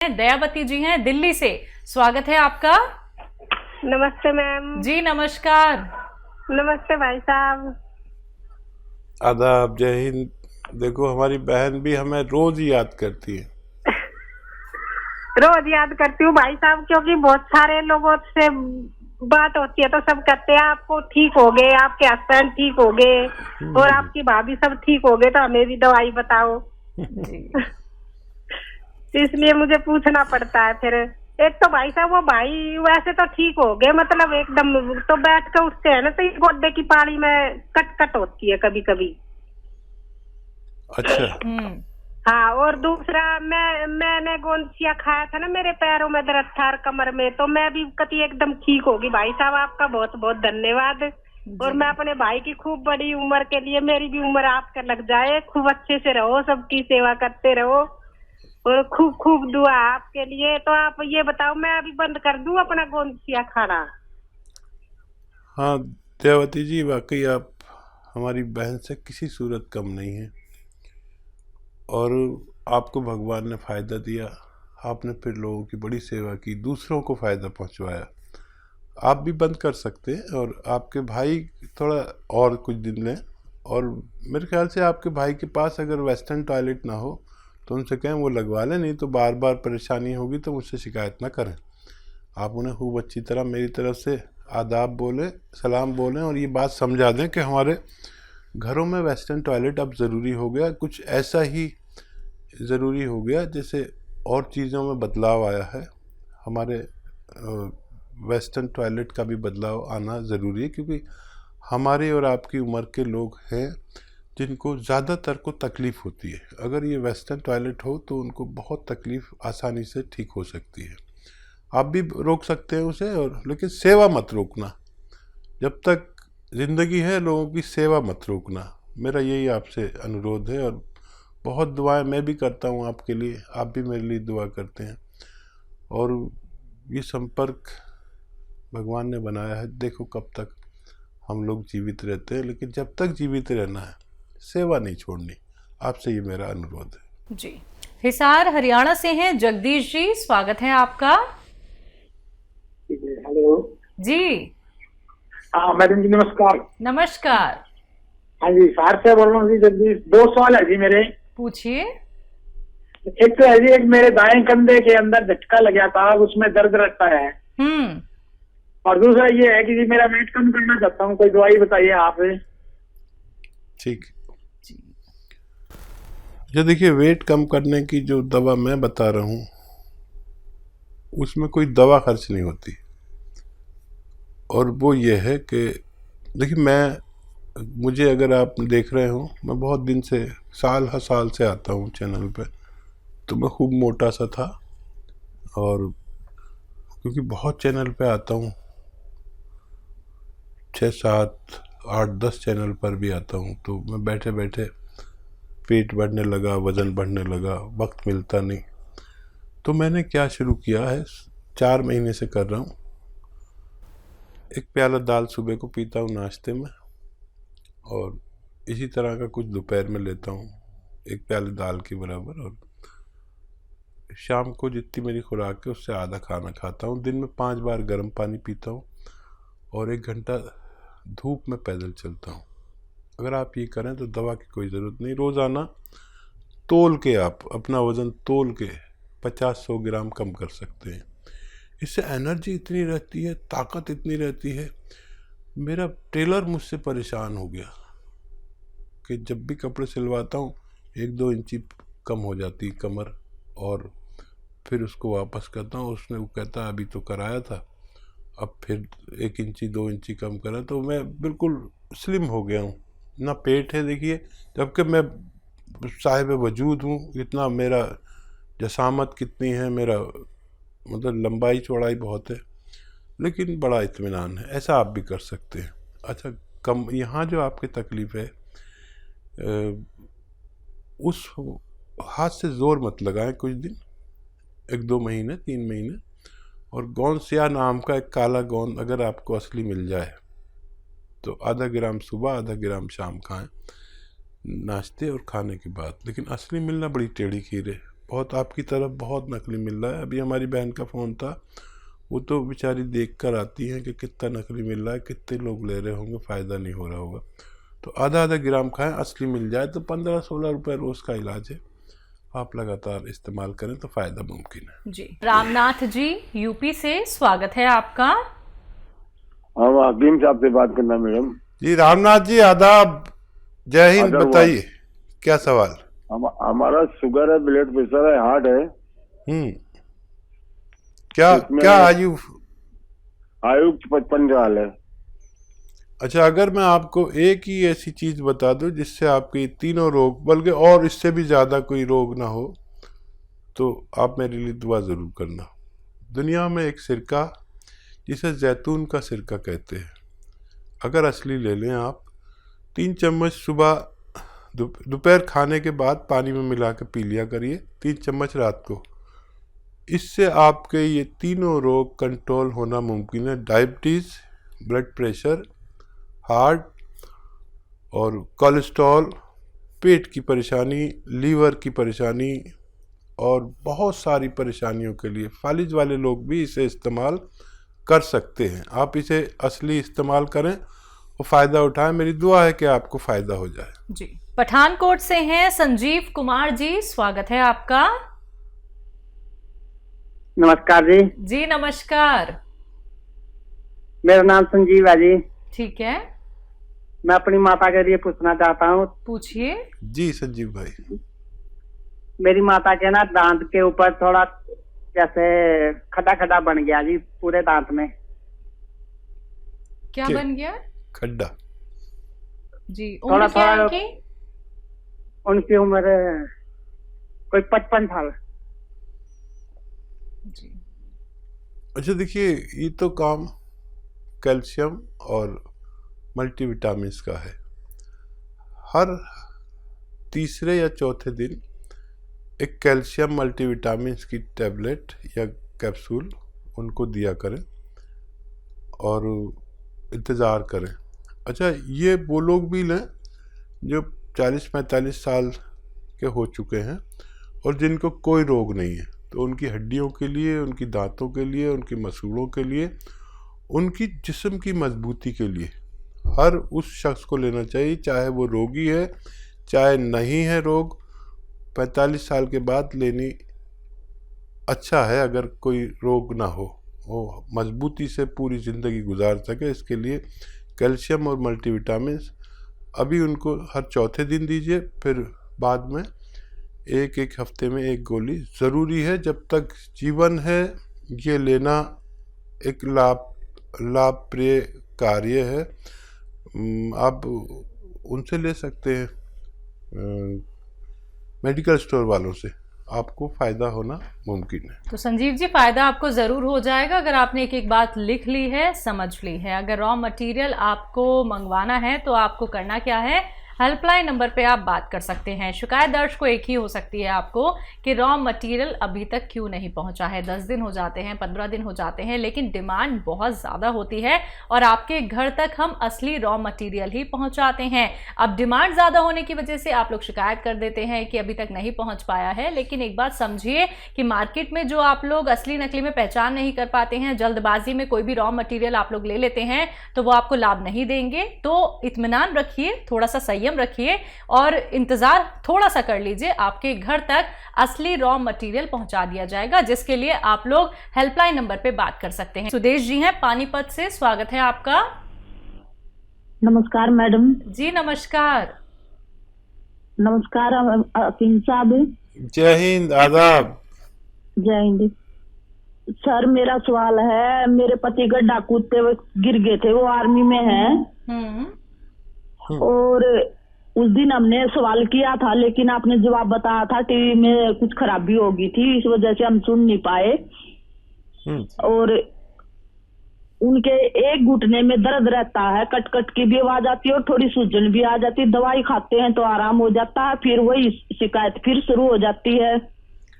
दयावती जी हैं दिल्ली से। स्वागत है आपका। नमस्ते मैम। जी नमस्कार। नमस्ते भाई साहब। आदाब, जय हिंद। देखो हमारी बहन भी हमें रोज ही याद करती है। रोज याद करती हूँ भाई साहब, क्योंकि बहुत सारे लोगों से बात होती है तो सब कहते हैं आपको ठीक हो गए, आपके हस्बैंड ठीक हो गए और आपकी भाभी सब ठीक हो गए, तो हमें भी दवाई बताओ। जी। इसलिए मुझे पूछना पड़ता है। फिर एक तो भाई साहब वो भाई वैसे तो ठीक हो गए, मतलब एकदम तो बैठ कर उठते हैं ना, तो गोड्डे की पाड़ी में कट कट होती है कभी कभी। अच्छा। हाँ, और दूसरा मैंने गोंदसिया खाया था ना, मेरे पैरों में दर्द था और कमर में, तो मैं भी कभी एकदम ठीक होगी। भाई साहब आपका बहुत बहुत धन्यवाद। और मैं अपने भाई की खूब बड़ी उम्र के लिए, मेरी भी उम्र आपका लग जाए, खूब अच्छे से रहो, सबकी सेवा करते रहो और खूब खूब दुआ आपके लिए। तो आप ये बताओ, मैं अभी बंद कर दूं अपना गोंदसिया खाना? हाँ दयावती जी, वाकई आप हमारी बहन से किसी सूरत कम नहीं है और आपको भगवान ने फ़ायदा दिया। आपने फिर लोगों की बड़ी सेवा की, दूसरों को फ़ायदा पहुंचवाया। आप भी बंद कर सकते हैं और आपके भाई थोड़ा और कुछ दिन लें। और मेरे ख्याल से आपके भाई के पास अगर वेस्टर्न टॉयलेट ना हो तो उनसे कहें वो लगवा लें, नहीं तो बार बार परेशानी होगी तो मुझसे शिकायत ना करें। आप उन्हें खूब अच्छी तरह मेरी तरफ से आदाब बोलें, सलाम बोलें और ये बात समझा दें कि हमारे घरों में वेस्टर्न टॉयलेट अब ज़रूरी हो गया, कुछ ऐसा ही ज़रूरी हो गया जैसे और चीज़ों में बदलाव आया है। हमारे वेस्टर्न टॉयलेट का भी बदलाव आना ज़रूरी है, क्योंकि हमारे और आपकी उम्र के लोग हैं जिनको ज़्यादातर को तकलीफ़ होती है। अगर ये वेस्टर्न टॉयलेट हो तो उनको बहुत तकलीफ़ आसानी से ठीक हो सकती है। आप भी रोक सकते हैं उसे, और लेकिन सेवा मत रोकना। जब तक ज़िंदगी है लोगों की सेवा मत रोकना। मेरा यही आपसे अनुरोध है। और बहुत दुआएं मैं भी करता हूं आपके लिए, आप भी मेरे लिए दुआ करते हैं। और ये संपर्क भगवान ने बनाया है। देखो कब तक हम लोग जीवित रहते हैं, लेकिन जब तक जीवित रहना है सेवा नहीं छोड़नी। आपसे ये मेरा अनुरोध है। जी। हिसार हरियाणा से हैं जगदीश जी, स्वागत है आपका। हेलो जी हाँ मैडम जी, नमस्कार। नमस्कार। हाँ जी, सार से बोल रहा हूँ जी। जल्दी 2 सवाल है जी मेरे। पूछिए। एक तो है जी, एक मेरे दाएं कंधे के अंदर झटका लग गया था, उसमें दर्द रहता है। और दूसरा ये है कि जी मेरा वेट कम करना चाहता हूँ, कोई दवाई बताइए आप। ठीक। ये देखिए, वेट कम करने की जो दवा मैं बता रहा हूँ उसमें कोई दवा खर्च नहीं होती। और वो ये है कि देखिए, मुझे अगर आप देख रहे हो, मैं बहुत दिन से साल हर साल से आता हूँ चैनल पे, तो मैं खूब मोटा सा था। और क्योंकि बहुत चैनल पे आता हूँ, 6, 7, 8, 10 चैनल पर भी आता हूँ, तो मैं बैठे बैठे पेट बढ़ने लगा, वज़न बढ़ने लगा, वक्त मिलता नहीं। तो मैंने क्या शुरू किया है, 4 महीने से कर रहा हूँ। 1 प्याला दाल सुबह को पीता हूँ नाश्ते में, और इसी तरह का कुछ दोपहर में लेता हूँ, 1 प्याले दाल के बराबर। और शाम को जितनी मेरी खुराक है उससे आधा खाना खाता हूँ। दिन में 5 बार गर्म पानी पीता हूँ और 1 घंटा धूप में पैदल चलता हूँ। अगर आप ये करें तो दवा की कोई ज़रूरत नहीं। रोज़ाना तोल के, आप अपना वज़न तोल के 50-100 ग्राम कम कर सकते हैं। इससे एनर्जी इतनी रहती है, ताकत इतनी रहती है। मेरा टेलर मुझसे परेशान हो गया कि जब भी कपड़े सिलवाता हूँ 1-2 इंची कम हो जाती कमर, और फिर उसको वापस करता हूँ। उसने वो कहता अभी तो कराया था, अब फिर 1 इंची 2 इंची कम करा, तो मैं बिल्कुल स्लिम हो गया हूँ। ना पेट है देखिए, जबकि मैं साहिब वजूद हूँ। इतना मेरा जसामत कितनी है, मेरा मतलब लंबाई चौड़ाई बहुत है, लेकिन बड़ा इत्मीनान है। ऐसा आप भी कर सकते हैं। अच्छा, कम यहाँ जो आपकी तकलीफ़ है, उस हाथ से ज़ोर मत लगाएं कुछ दिन, 1-2 महीने 3 महीने। और गोंदसिया नाम का एक काला गोंद अगर आपको असली मिल जाए तो आधा ग्राम सुबह, आधा ग्राम शाम खाएं, नाश्ते और खाने के बाद। लेकिन असली मिलना बड़ी टेढ़ी खीर है। बहुत आपकी तरफ बहुत नकली मिल रहा है। अभी हमारी बहन का फ़ोन था, वो तो बेचारी देख कर आती हैं कि कितना नकली मिल रहा है, कितने लोग ले रहे होंगे, फ़ायदा नहीं हो रहा होगा। तो आधा आधा ग्राम खाएं, असली मिल जाए तो 15-16 रुपये रोज़ का इलाज है। आप लगातार इस्तेमाल करें तो फ़ायदा मुमकिन है जी। रामनाथ जी यूपी से, स्वागत है आपका। हाँ, हकीम साहब से बात करना मैडम। जी रामनाथ जी, आदाब, जय हिंद। बताइए क्या सवाल। हमारा शुगर है, ब्लड प्रेशर है, हार्ट है। क्या आयु 55 साल है। अच्छा, अगर मैं आपको एक ही ऐसी चीज़ बता दूं जिससे आपके तीनों रोग, बल्कि और इससे भी ज़्यादा कोई रोग ना हो, तो आप मेरे लिए दुआ ज़रूर करना। दुनिया में एक सिरका जिसे जैतून का सिरका कहते हैं, अगर असली ले लें आप, 3 चम्मच सुबह दोपहर खाने के बाद पानी में मिला के पी लिया करिए, 3 चम्मच रात को। इससे आपके ये तीनों रोग कंट्रोल होना मुमकिन है। डायबिटीज़, ब्लड प्रेशर, हार्ट और कोलेस्ट्रॉल, पेट की परेशानी, लीवर की परेशानी और बहुत सारी परेशानियों के लिए फालिज वाले लोग भी इसे इस्तेमाल कर सकते हैं। आप इसे असली इस्तेमाल करें और फ़ायदा उठाएं। मेरी दुआ है कि आपको फ़ायदा हो जाए। जी। पठानकोट से हैं संजीव कुमार जी, स्वागत है आपका। नमस्कार जी। जी नमस्कार। मेरा नाम संजीव है जी। ठीक है, मैं अपनी माता के लिए पूछना चाहता हूँ। पूछिए। जी संजीव भाई। मेरी माता के ना दांत के ऊपर थोड़ा जैसे खड्डा खड्डा बन गया जी, पूरे दांत में। क्या बन गया? खड्डा। जी। उम्र क्या है उनकी? उनकी उम्र कोई 55 साल। जी। अच्छा देखिए, ये तो काम कैल्शियम और मल्टीविटामिन्स का है। हर तीसरे या चौथे दिन एक कैल्शियम मल्टीविटामिन्स की टैबलेट या कैप्सूल उनको दिया करें और इंतज़ार करें। अच्छा, ये वो लोग भी लें जो 40-45 साल के हो चुके हैं और जिनको कोई रोग नहीं है, तो उनकी हड्डियों के लिए, उनकी दांतों के लिए, उनकी मसूड़ों के लिए, उनकी जिस्म की मजबूती के लिए हर उस शख्स को लेना चाहिए, चाहे वो रोगी है चाहे नहीं है रोग। 45 साल के बाद लेनी अच्छा है, अगर कोई रोग ना हो, वो मजबूती से पूरी ज़िंदगी गुजार सके। इसके लिए कैल्शियम और मल्टीविटामिन्स अभी उनको हर चौथे दिन दीजिए, फिर बाद में एक हफ्ते में 1 गोली ज़रूरी है। जब तक जीवन है ये लेना एक लाभप्रिय कार्य है। आप उनसे ले सकते हैं, मेडिकल स्टोर वालों से, आपको फ़ायदा होना मुमकिन है। तो संजीव जी, फ़ायदा आपको ज़रूर हो जाएगा अगर आपने एक बात लिख ली है, समझ ली है। अगर रॉ मटेरियल आपको मंगवाना है तो आपको करना क्या है, हेल्पलाइन नंबर पे आप बात कर सकते हैं। शिकायत दर्ज को एक ही हो सकती है आपको कि रॉ मटेरियल अभी तक क्यों नहीं पहुंचा है। 10 दिन हो जाते हैं, 15 दिन हो जाते हैं, लेकिन डिमांड बहुत ज़्यादा होती है और आपके घर तक हम असली रॉ मटेरियल ही पहुंचाते हैं। अब डिमांड ज़्यादा होने की वजह से आप लोग शिकायत कर देते हैं कि अभी तक नहीं पहुँच पाया है, लेकिन एक बात समझिए कि मार्केट में जो आप लोग असली नकली में पहचान नहीं कर पाते हैं, जल्दबाजी में कोई भी रॉ मटेरियल आप लोग ले लेते हैं, तो वो आपको लाभ नहीं देंगे। तो इत्मीनान रखिए, थोड़ा सा संयम रखिए और इंतजार थोड़ा सा कर लीजिए, आपके घर तक असली रॉ मटेरियल पहुंचा दिया जाएगा, जिसके लिए आप लोग हेल्पलाइन नंबर पे बात कर सकते हैं। सुदेश जी हैं पानीपत से, स्वागत है आपका। नमस्कार मैडम जी नमस्कार। नमस्कार हकीम साहब। जय हिंद, आदाब। जय हिंद सर। मेरा सवाल है, मेरे पति गड्ढा कूदते हुए गिर गए थे, वो आर्मी में हैं और उस दिन हमने सवाल किया था, लेकिन आपने जवाब बताया था टीवी में कुछ खराबी हो गई थी, इस वजह से हम सुन नहीं पाए। और उनके एक घुटने में दर्द रहता है, कट कट की भी आवाज आती है और थोड़ी सूजन भी आ जाती है। दवाई खाते हैं तो आराम हो जाता है, फिर वही शिकायत फिर शुरू हो जाती है।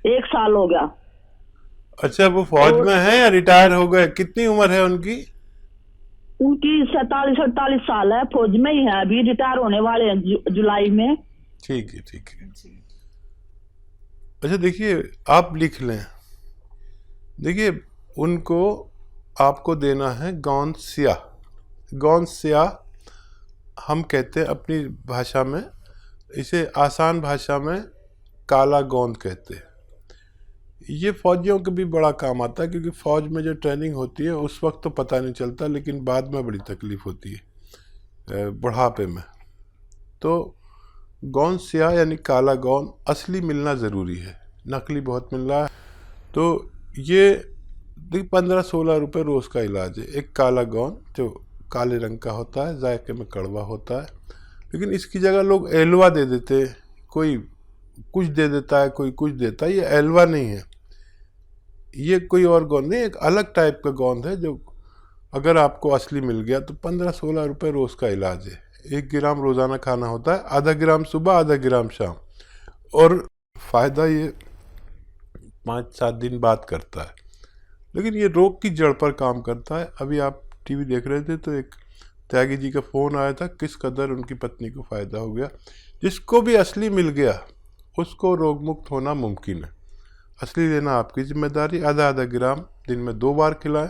1 साल हो गया। अच्छा, वो फौज में है या रिटायर हो गए? कितनी उम्र है उनकी? उनकी 47-48 साल है, फौज में ही है, अभी रिटायर होने वाले हैं जुलाई में। ठीक है, ठीक है। अच्छा देखिए, आप लिख लें। देखिए, उनको आपको देना है गौन सिया। गौन सिया हम कहते हैं अपनी भाषा में, इसे आसान भाषा में काला गोंद कहते हैं। ये फौजियों के भी बड़ा काम आता है, क्योंकि फ़ौज में जो ट्रेनिंग होती है उस वक्त तो पता नहीं चलता, लेकिन बाद में बड़ी तकलीफ़ होती है बुढ़ापे में। तो गौन सिया यानी काला गौन असली मिलना ज़रूरी है, नकली बहुत मिल रहा है। तो ये 15-16 रुपये रोज़ का इलाज है। एक काला गौन जो काले रंग का होता है, जायके में कड़वा होता है, लेकिन इसकी जगह लोग एलवा दे देते हैं। कोई कुछ दे देता है, कोई कुछ देता है। ये एलवा नहीं है, ये कोई और गोंद नहीं, एक अलग टाइप का गोंद है जो अगर आपको असली मिल गया तो 15-16 रुपये रोज़ का इलाज है। 1 ग्राम रोज़ाना खाना होता है, आधा ग्राम सुबह, आधा ग्राम शाम, और फ़ायदा ये 5-7 दिन बाद करता है। लेकिन ये रोग की जड़ पर काम करता है। अभी आप टीवी देख रहे थे तो एक त्यागी जी का फ़ोन आया था, किस कदर उनकी पत्नी को फ़ायदा हो गया। जिसको भी असली मिल गया उसको रोग मुक्त होना मुमकिन है। असली लेना आपकी जिम्मेदारी। आधा ग्राम दिन में 2 बार खिलाएं।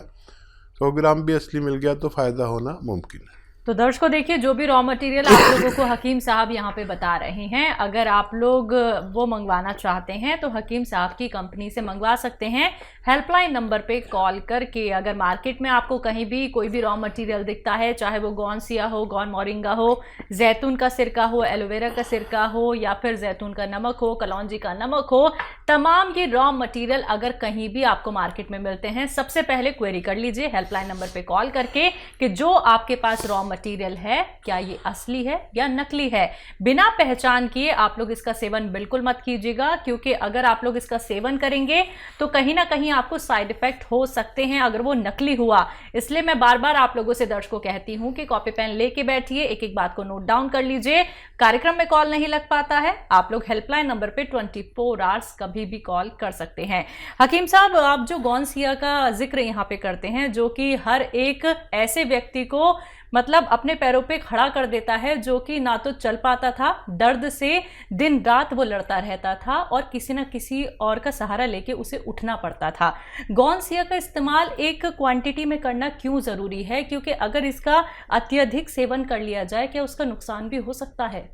100 ग्राम भी असली मिल गया तो फ़ायदा होना मुमकिन है। तो दर्शकों देखिए, जो भी रॉ मटेरियल आप लोगों को हकीम साहब यहाँ पे बता रहे हैं, अगर आप लोग वो मंगवाना चाहते हैं तो हकीम साहब की कंपनी से मंगवा सकते हैं। हेल्पलाइन नंबर पे कॉल करके। अगर मार्केट में आपको कहीं भी कोई भी रॉ मटेरियल दिखता है, चाहे वो गौन सिया हो, गौन मोरिंगा हो, जैतून का सिरका हो, एलोवेरा का सिरका हो, या फिर जैतून का नमक हो, कलौंजी का नमक हो, तमाम ये रॉ मटेरियल अगर कहीं भी आपको मार्केट में मिलते हैं, सबसे पहले क्वेरी कर लीजिए हेल्पलाइन नंबर पे कॉल करके कि जो आपके पास रॉ मटेरियल है क्या ये असली है या नकली है। बिना पहचान किए आप लोग इसका सेवन बिल्कुल मत कीजिएगा, क्योंकि अगर आप लोग इसका सेवन करेंगे तो कहीं ना कहीं आपको साइड इफेक्ट हो सकते हैं अगर वो नकली हुआ। इसलिए मैं बार बार आप लोगों से दर्शकों कहती हूं कि कॉपी पेन लेके बैठिए, एक एक बात को नोट डाउन कर लीजिए। कार्यक्रम में कॉल नहीं लग पाता है, आप लोग हेल्पलाइन नंबर पे 24 आवर्स कभी भी कॉल कर सकते हैं। हकीम साहब, आप जो गौन सिया का जिक्र यहाँ पे करते हैं, जो कि हर एक ऐसे व्यक्ति को मतलब अपने पैरों पे खड़ा कर देता है, जो कि ना तो चल पाता था, दर्द से दिन रात वो लड़ता रहता था और किसी न किसी और का सहारा लेके उसे उठना पड़ता था। गौन सिया का इस्तेमाल एक क्वांटिटी में करना क्यों ज़रूरी है, क्योंकि अगर इसका अत्यधिक सेवन कर लिया जाए क्या उसका नुकसान भी हो सकता है?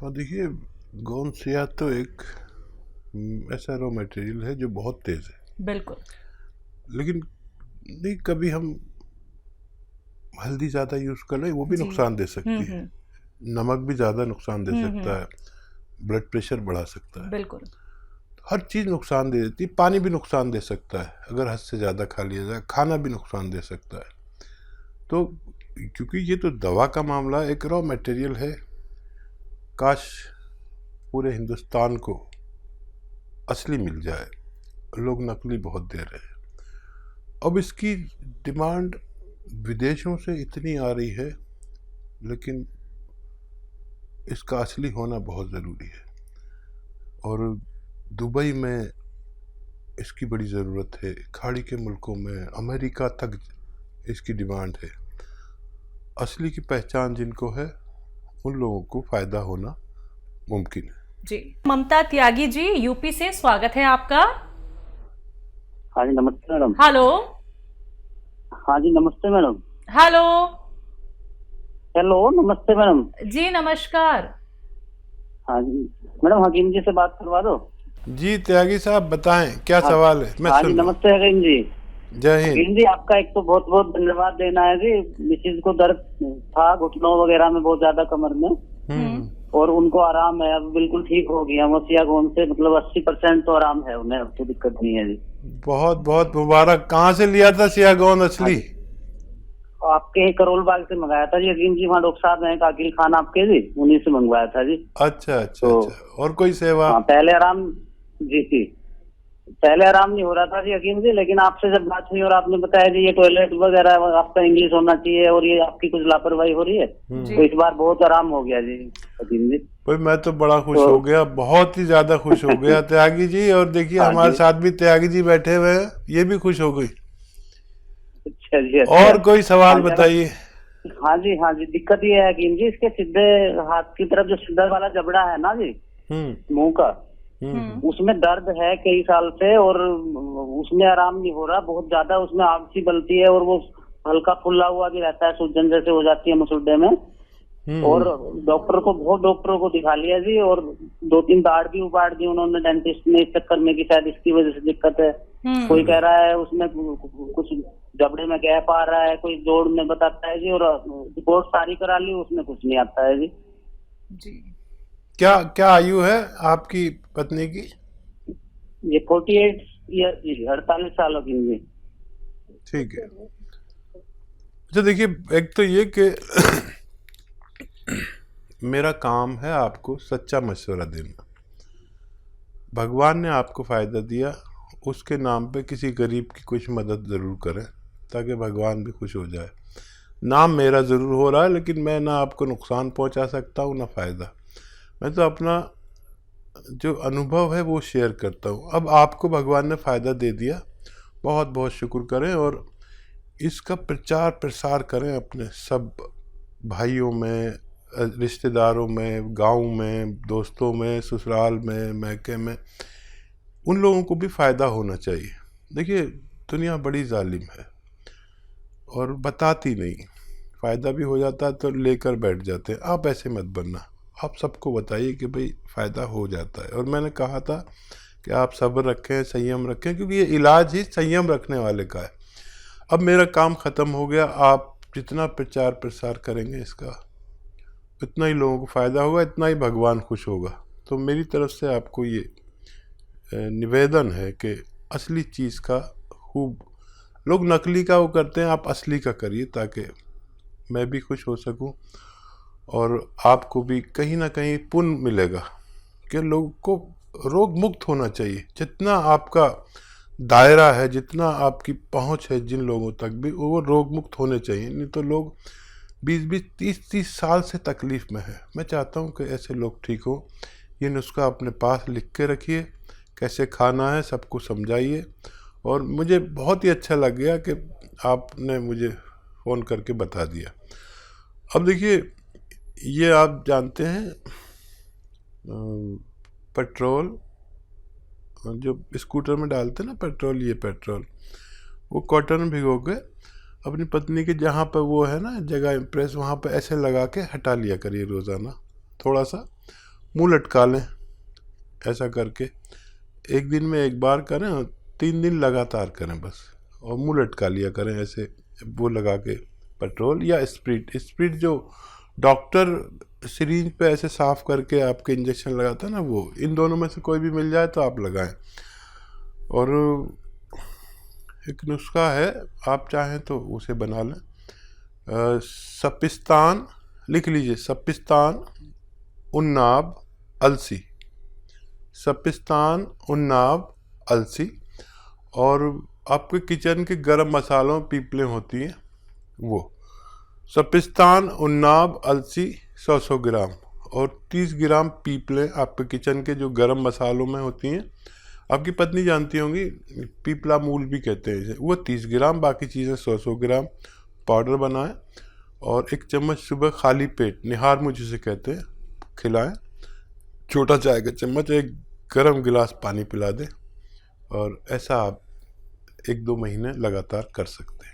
और देखिए, गौन सिया तो एक ऐसा रॉ मटेरियल है जो बहुत तेज़ है। बिल्कुल। लेकिन नहीं, कभी हम हल्दी ज़्यादा यूज़ कर लें वो भी नुकसान दे सकती है। नमक भी ज़्यादा नुकसान दे सकता है, ब्लड प्रेशर बढ़ा सकता है। बिल्कुल। हर चीज़ नुकसान दे देती है। पानी भी नुकसान दे सकता है अगर हद से ज़्यादा खा लिया जाए। खाना भी नुकसान दे सकता है। तो क्योंकि ये तो दवा का मामला एक रॉ मटेरियल है, काश पूरे हिंदुस्तान को असली मिल जाए। लोग नकली बहुत दे रहे हैं। अब इसकी डिमांड विदेशों से इतनी आ रही है, लेकिन इसका असली होना बहुत ज़रूरी है। और दुबई में इसकी बड़ी ज़रूरत है, खाड़ी के मुल्कों में, अमेरिका तक इसकी डिमांड है। असली की पहचान जिनको है उन लोगों को फ़ायदा होना मुमकिन है। जी, ममता त्यागी जी यूपी से, स्वागत है आपका। हाँ जी नमस्ते मैडम। हेलो। हाँ जी नमस्ते मैडम। हेलो। हेलो नमस्ते मैडम। जी नमस्कार। हाँ जी मैडम, हकीम जी से बात करवा दो। जी त्यागी साहब बताएं, क्या सवाल है? मैं हाँ जी सुन रहा हूं। नमस्ते हकीम जी। जय हिंद। हकीम जी, आपका एक तो बहुत बहुत धन्यवाद देना है जी। मिसिज को दर्द था घुटनों वगैरह में बहुत ज्यादा, कमर में, और उनको आराम है, अब बिल्कुल ठीक हो गया। वो सियागोन से मतलब 80% तो आराम है उन्हें, अब तो दिक्कत नहीं है जी। बहुत बहुत मुबारक। कहाँ से लिया था सियागोन असली? आपके ही करोल बाग से मंगाया था जी हकीम जी। वहाँ डॉक्टर साहब हैं काकिल खान आपके जी, उन्हीं से मंगवाया था जी। अच्छा अच्छा अच्छा। और कोई सेवा? हाँ, पहले आराम जी पहले आराम नहीं हो रहा था जी हकीम जी, लेकिन आपसे जब बात हुई और आपने बताया जी ये टॉयलेट वगैरह आपका इंग्लिश होना चाहिए और ये आपकी कुछ लापरवाही हो रही है, तो इस बार बहुत आराम हो गया जी हकीम जी। भाई मैं तो बड़ा खुश हो गया, बहुत ही ज्यादा खुश हो गया त्यागी जी। और देखिए हमारे साथ भी त्यागी जी बैठे हुए हैं, ये भी खुश हो गई। अच्छा जी। और कोई सवाल बताइए। हाँ जी, दिक्कत ये है हकीम जी, इसके सीधे हाथ की तरफ जो सीधा वाला जबड़ा है ना जी मुंह का, उसमें दर्द है कई साल से और उसमें आराम नहीं हो रहा, बहुत ज्यादा उसमें आग सी बलती है और वो हल्का फुल्ला हुआ भी रहता है, सूजन जैसे हो जाती है मसूड़े में। और बहुत डॉक्टरों को दिखा लिया जी, और 2-3 दाढ़ भी उपाड़ दी उन्होंने डेंटिस्ट ने, इस चक्कर में कि शायद इसकी वजह से दिक्कत है। कोई कह रहा है उसमें कुछ जबड़े में गैप आ रहा है, कोई जोड़ में बताता है जी, और रिपोर्ट सारी करा ली, उसमें कुछ नहीं आता है जी। क्या क्या आयु है आपकी पत्नी की? ये 48 ईयर जी, 48 सालों की जी। ठीक है। अच्छा देखिए, एक तो ये कि मेरा काम है आपको सच्चा मशवरा देना। भगवान ने आपको फ़ायदा दिया, उसके नाम पे किसी गरीब की कुछ मदद ज़रूर करें ताकि भगवान भी खुश हो जाए। नाम मेरा ज़रूर हो रहा है, लेकिन मैं ना आपको नुकसान पहुंचा सकता हूं ना फ़ायदा। मैं तो अपना जो अनुभव है वो शेयर करता हूं। अब आपको भगवान ने फ़ायदा दे दिया, बहुत बहुत शुक्र करें और इसका प्रचार प्रसार करें अपने सब भाइयों में, रिश्तेदारों में, गांव में, दोस्तों में, ससुराल में, मैके में। उन लोगों को भी फ़ायदा होना चाहिए। देखिए, दुनिया बड़ी जालिम है और बताती नहीं। फ़ायदा भी हो जाता है तो लेकर बैठ जाते हैं। आप ऐसे मत बनना, आप सबको बताइए कि भाई फ़ायदा हो जाता है। और मैंने कहा था कि आप सब्र रखें, संयम रखें, क्योंकि ये इलाज ही संयम रखने वाले का है। अब मेरा काम ख़त्म हो गया। आप जितना प्रचार प्रसार करेंगे इसका, उतना ही लोगों को फ़ायदा होगा, इतना ही भगवान खुश होगा। तो मेरी तरफ से आपको ये निवेदन है कि असली चीज़ का खूब, लोग नकली का वो करते हैं, आप असली का करिए ताकि मैं भी खुश हो सकूं और आपको भी कहीं ना कहीं पुण्य मिलेगा कि लोगों को रोग मुक्त होना चाहिए। जितना आपका दायरा है, जितना आपकी पहुंच है जिन लोगों तक भी, वो रोग मुक्त होने चाहिए। नहीं तो लोग 20-20, 30-30 साल से तकलीफ़ में है। मैं चाहता हूं कि ऐसे लोग ठीक हो। ये नुस्खा अपने पास लिख के रखिए, कैसे खाना है सबको समझाइए। और मुझे बहुत ही अच्छा लग गया कि आपने मुझे फ़ोन करके बता दिया। अब देखिए, ये आप जानते हैं पेट्रोल जो स्कूटर में डालते हैं ना पेट्रोल, ये पेट्रोल वो कॉटन में भिगो के अपनी पत्नी के जहाँ पर वो है ना जगह इम्प्रेस, वहाँ पर ऐसे लगा के हटा लिया करिए रोज़ाना। थोड़ा सा मुंह लटका लें, ऐसा करके 1 दिन में 1 बार करें और 3 दिन लगातार करें बस, और मुंह लटका लिया करें ऐसे वो लगा के पेट्रोल या स्प्रिट जो डॉक्टर सिरिंज पे ऐसे साफ करके आपके इंजेक्शन लगाता है ना, वो इन दोनों में से कोई भी मिल जाए तो आप लगाएं। और एक नुस्खा है, आप चाहें तो उसे बना लें। सपिस्तान लिख लीजिए, सपिस्तान उन्नाब अलसी, सपिस्तान उन्नाब अलसी। और आपके किचन के गरम मसालों पीपलें होती हैं, वो सपिस्तान उन्नाब अलसी 100 ग्राम और 30 ग्राम पीपलें आपके किचन के जो गरम मसालों में होती हैं। आपकी पत्नी जानती होंगी, पीपला मूल भी कहते हैं इसे, वो 30 ग्राम, बाकी चीज़ें 100 ग्राम पाउडर बनाएं और 1 चम्मच सुबह खाली पेट, निहार मुझ जिसे कहते हैं, खिलाएं। छोटा चाय का चम्मच 1 गर्म गिलास पानी पिला दें। और ऐसा आप 1-2 महीने लगातार कर सकते हैं।